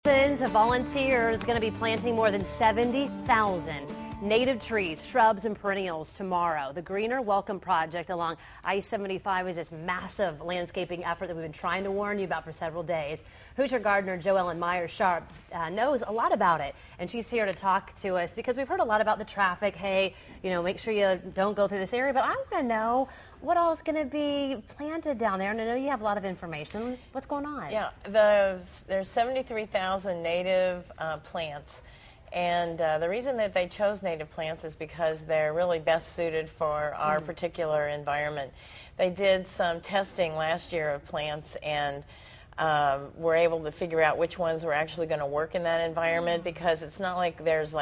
Thousands of volunteers going to be planting more than 70,000 native trees, shrubs, and perennials tomorrow. The Greener Welcome Project along I-75 is this massive landscaping effort that we've been trying to warn you about for several days. Hoosier gardener Joellen Meyers knows a lot about it, and she's here to talk to us because we've heard a lot about the traffic. Hey, make sure you don't go through this area, but I want to know what all is going to be planted down there, and I know you have a lot of information. What's going on? Yeah, there's 73,000 native plants, and the reason that they chose native plants is because they're really best suited for our particular environment. They did some testing last year of plants and were able to figure out which ones were actually going to work in that environment, because it's not like there's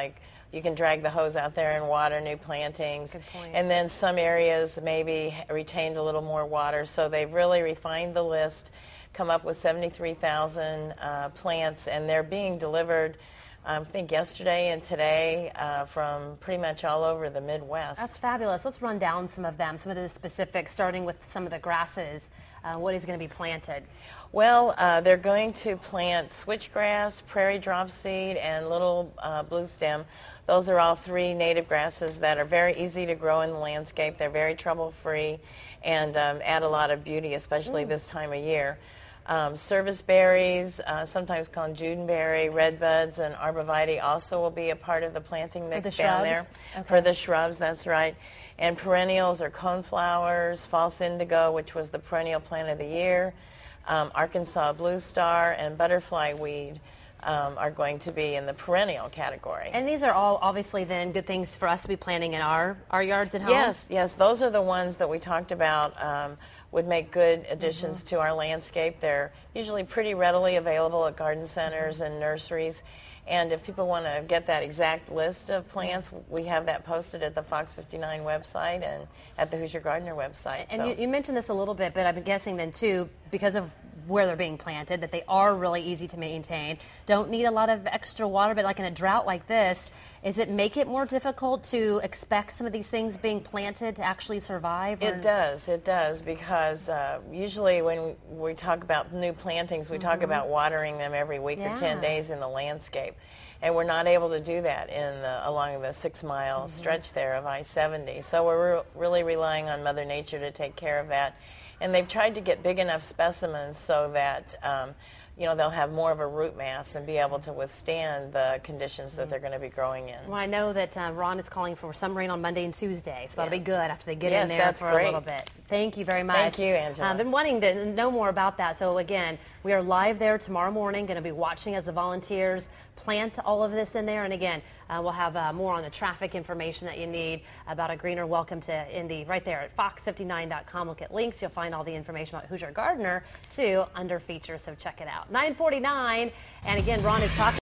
you can drag the hose out there and water new plantings. Good point. And then some areas maybe retained a little more water, so they've really refined the list, come up with 73,000 plants, and they're being delivered I think yesterday and today from pretty much all over the Midwest. That's fabulous. Let's run down some of them, some of the specifics, starting with some of the grasses. What is going to be planted? Well, they're going to plant switchgrass, prairie dropseed, and little blue stem. Those are all three native grasses that are very easy to grow in the landscape. They're very trouble-free and add a lot of beauty, especially this time of year. Service berries, sometimes called Judenberry, redbuds, and arborvitae also will be a part of the planting mix down there. Okay. For the shrubs, that's right. And perennials are coneflowers, false indigo, which was the perennial plant of the year, Arkansas blue star, and butterfly weed are going to be in the perennial category. And these are all obviously then good things for us to be planting in our yards at home? Yes, those are the ones that we talked about would make good additions to our landscape. They're usually pretty readily available at garden centers and nurseries. And if people want to get that exact list of plants, we have that posted at the Fox 59 website and at the Hoosier Gardener website. And you mentioned this a little bit, but I'm guessing then too, because of where they're being planted, that they are really easy to maintain. Don't need a lot of extra water, but like in a drought like this, does it make it more difficult to expect some of these things being planted to actually survive? It does, because usually when we talk about new plantings, we talk about watering them every week or 10 days in the landscape. And we're not able to do that along the 6-mile stretch there of I-70. So we're really relying on Mother Nature to take care of that. And they've tried to get big enough specimens so that they'll have more of a root mass and be able to withstand the conditions that they're going to be growing in. Well, I know that Ron is calling for some rain on Monday and Tuesday, so that'll be good after they get in there that's for great. a little bit. Thank you very much. Thank you, Angela. I've been wanting to know more about that, so again, we are live there tomorrow morning, going to be watching as the volunteers plant all of this in there, and again, we'll have more on the traffic information that you need about a greener welcome to Indy right there at fox59.com. Look at links. You'll find all the information about Hoosier Gardener too under features, so check it out. 9:49, and again, Ron is talking